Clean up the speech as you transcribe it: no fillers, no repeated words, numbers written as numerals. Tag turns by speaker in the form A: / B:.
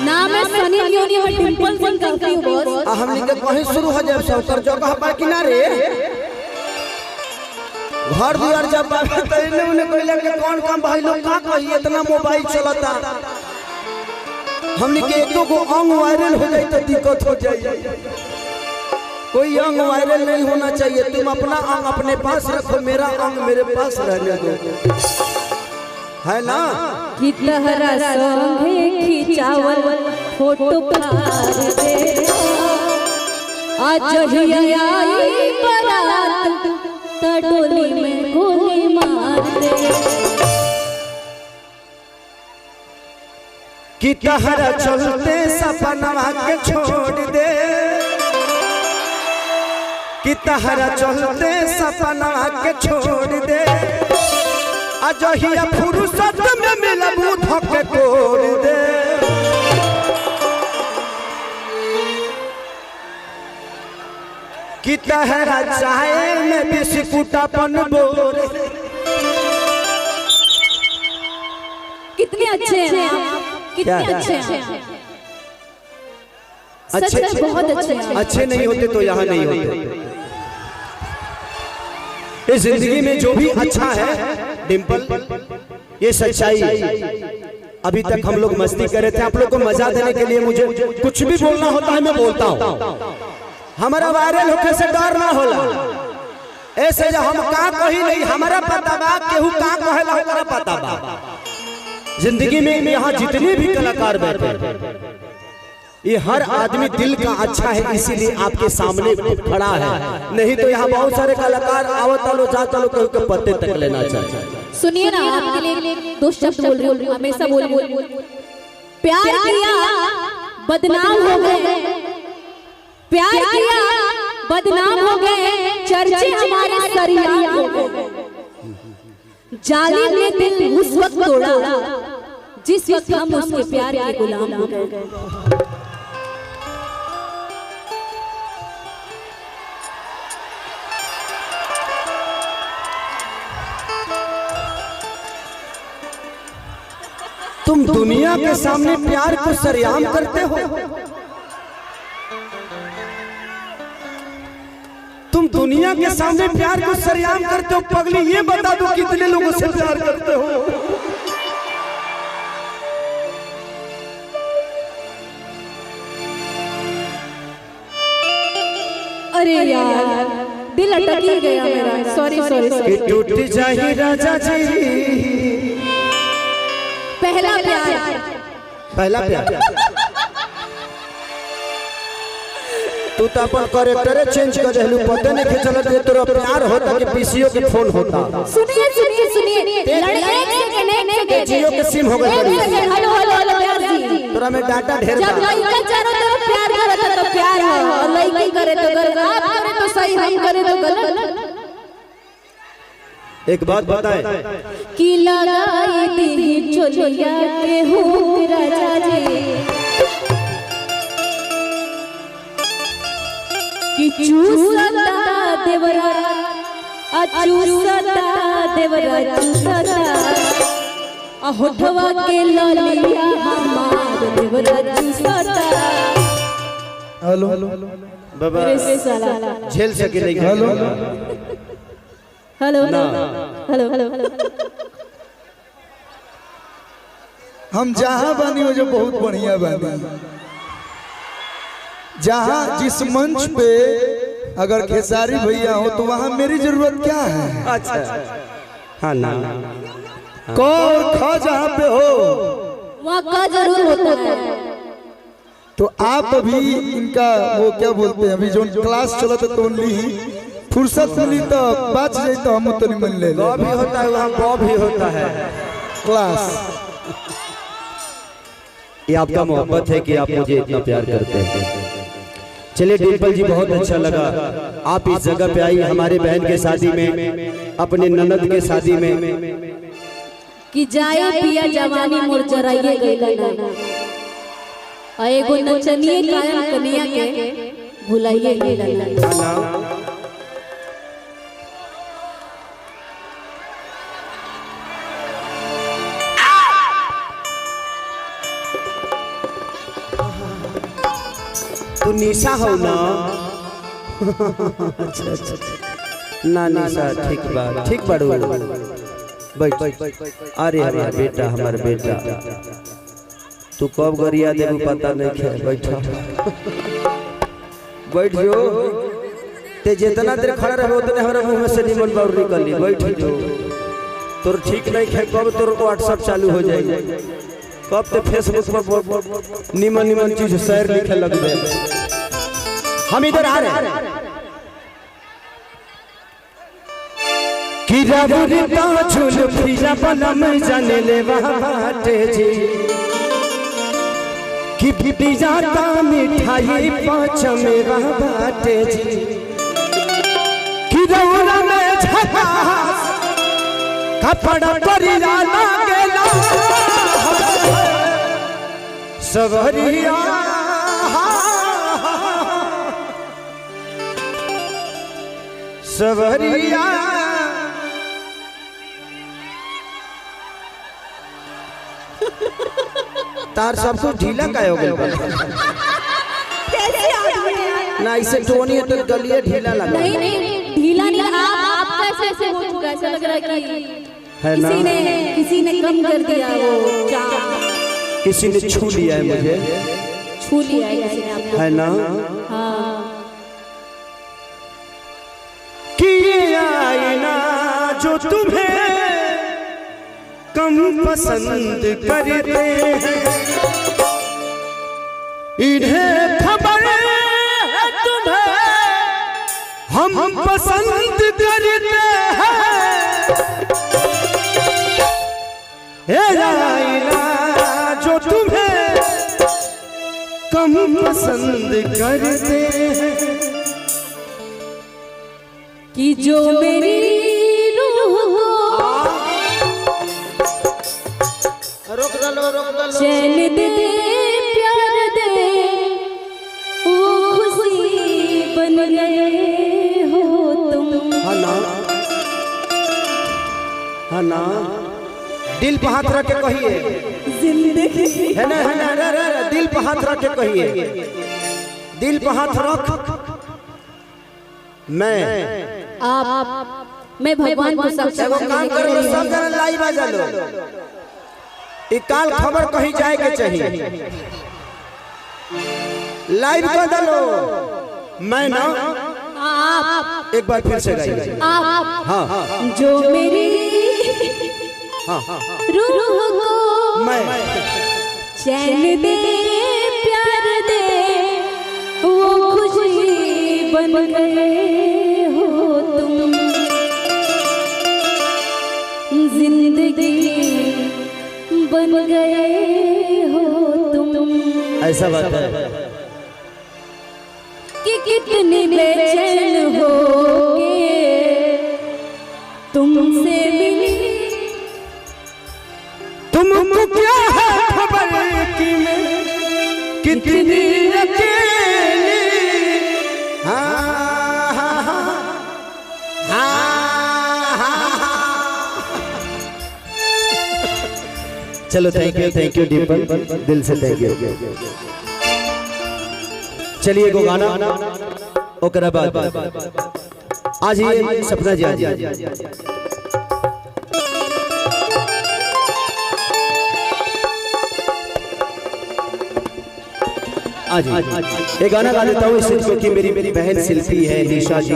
A: नाम है सनी लियोनी और डिंपल सिंह करती हूं बॉस।
B: हमनी के कहीं शुरू हो जाए सौतर जगह पर किनारे घर दुआर जब बात तइने उन्हें कहले कि कौन काम भाई लोग का कही इतना मोबाइल चलता हमनी के एक दो अंग वायरल हो जाए तो दिक्कत हो जाए। कोई अंग वायरल नहीं होना चाहिए। तुम अपना अंग अपने पास रखो, मेरा अंग मेरे पास रहने दो, है ना।
A: कि तहरा संगे खिंचावल फोटो पार दे आज ही आई बारात तडोली में गोली मार दे।
B: कि तहरा चलते सपनवा के छोड़ दे, कि तहरा चलते सपनवा के छोड़ दे अजहिया फुर्सत में मिलबू धके तोड़ दे। कि तहरा चाय में बिस्कुटापन बोर।
A: कितने अच्छे हैं आप, कितने अच्छे हैं। सच में बहुत अच्छे हैं।
B: अच्छे नहीं होते तो यहाँ नहीं होते। इस जिंदगी में जो भी अच्छा है डिंपल, ये सच्चाई। अभी तक हम लोग मस्ती कर रहे थे, आप लोग को मजा देने के लिए मुझे कुछ भी बोलना होता है मैं बोलता हूँ। हमारा वायरल होने से डर ना होला। ऐसे जो हम का कही नहीं हमारा पता बा, केहू का कहेला हमारा पता बा। जिंदगी में यहाँ जितने भी कलाकार बैठे ये हर आदमी दिल का अच्छा है, इसीलिए आपके सामने खड़ा है। नहीं तो यहाँ बहुत सारे कलाकार आवता लो जाता लो कहू के पत्ते तक लेना चाहिए।
A: सुनिए ना, आपके लिए दो शब्द बोल रही हूँ, हमेशा बोल प्यार किया बदनाम हो गए, प्यार किया बदनाम हो गए, चर्चे हमारे सरियाम हो गए। जालिम ने दिल उस वक्त तोड़ा जिस वक्त हम उसके प्यार के गुलाम हो गए।
B: तुम दुनिया के सामने प्यार को सरेआम करते हो। तुम दुनिया के सामने प्यार को सरेआम करते हो। पगली ये बता दो कितने लोगों से प्यार करते हो।
A: अरे यार दिल अटक ही गया मेरा। Sorry sorry sorry.
B: टूट जाही राजा जी
A: पहला प्यार,
B: पहला प्यार। तू तो अपन कैरेक्टर चेंज कर देलू, पता नहीं कि चलत है तोरा प्यार होता कि पीसीओ के फोन होता।
A: सुनिए सुनिए सुनिए, लड़के
B: जियो के सिम हो गए।
A: हेलो हेलो हेलो प्यार जी,
B: तोरा में डाटा ढेर बा।
A: जब लड़का चारों तरफ प्यार करता तो प्यार है, और लड़की करे तो गलत, आप करे तो सही, हम करे तो गलत।
B: एक बात बताए
A: कि लगाई दी चोलिया के हूँ राजा जी, कि चूसता देवरा चूसता देवरा चूसता होठवा के ललिया हमार देवरा चूसता।
B: हेलो बाबा झेल सके नहीं। Hello
A: hello hello hello hello.
C: हम जहाँ बनी हो जो बहुत बढ़िया बनी। जहाँ जिस मंच पे अगर खेसारी भैया हो तो वहाँ मेरी जरूरत क्या है।
B: अच्छा हाँ ना
C: कौर खा जहाँ पे हो
A: वहाँ का जरूर होता है।
C: तो आप अभी इनका वो क्या बोलते हैं, अभी जो क्लास चला था तो ओनली फुर्सत मिली तो बात जाए तो हम तो नहीं मन ले
B: भी होता है, वहाँ भी होता है
C: क्लास।
B: ये आपका मोहब्बत है कि आप मुझे इतना प्यार करते हैं। चलिए डिंपल जी बहुत अच्छा लगा आप इस जगह पे आई हमारे बहन के शादी में, अपने ननद के शादी में।
A: कि जाए पिया जवानी मोर जराइए गइला ना, आ एगो नचनिए कायम कनिया के भुलाइए गइला ना।
B: तू निशा हो ना? अच्छा अच्छा ना निशा ठीक बा, ठीक बाड़ू। बैठ। अरे हमार बेटा, हमार बेटा तू कब गरिया देबू पता नहीं है। बैठा बैठ जो। ते जितना देर खड़ा रहे उतने हमारे मुंह में से निमन बाउर निकली। बैठ जो। तोर ठीक नहीं है, कब तोर व्हाट्सएप चालू हो जाएगी, कब ते फेसबुक पर निमन निमन चीज शेयर लिखे लग जाए। हम इधर आ रहे हैं कि रबुरता झूल फिजा बनम जाने ले बाटे जी कि बिपी जाता मिठाई पाँच मेवा बाटे जी कि रौरा में झकास कपड़ा परियाना गेला सवरिया सवरिया तार सब कुछ ढीला का हो गया ना, इसे टोनी तो गलिए ढीला लगा।
A: नहीं नहीं ढीला नहीं, आप कैसे हो चुका, ऐसा लग रहा है कि
B: है ना,
A: किसी ने कम कर दिया, वो चाम
B: किसी ने छू लिया है, मुझे
A: छू लिया है किसी ने आपको,
B: है ना।
A: हाँ
B: कि ये आईना जो तुम्हें कम पसंद करते हैं, इन्हें खबर है तुम्हें हम पसंद करते हैं। ये आईना जो तुम्हें कम पसंद करते हैं
A: कि जो मेरी चैन दे प्यार दे वो खुशी बन गए हो तुम।
B: हाँ ना, हाँ ना, दिल पे हाथ रख के कहिए,
A: जिंदगी
B: है ना, है ना, रे दिल पे हाथ रख के कहिए, दिल पे हाथ रख।
A: मैं भगवान को
B: एगो काम करो, सब जन लाइव आ जालो, एक काल खबर कहीं जाए के चाहिए, लाइव कर दलो। मैं ना एक बार फिर से गाइए। हाँ
A: जो मेरी
B: हाँ
A: रूह को
B: मैं
A: चैन दे प्यार दे वो खुशी बन गए हो तुम। जिंदगी बन गए हो तुम।
B: ऐसा बात है
A: कि कितने बेचैन होगे तुमसे मिली,
B: तुमको क्या है खबर कि मैं कितनी अकेली। हाँ हाँ हाँ, चलो थैंक यू डिम्पल, दिल से थैंक यू। चलिए गो गाना ओकरा बाद आज ये सपना जी आज ये गाना गा देता हूँ इसलिए क्योंकि मेरी बहन शिल्पी है, निशा जी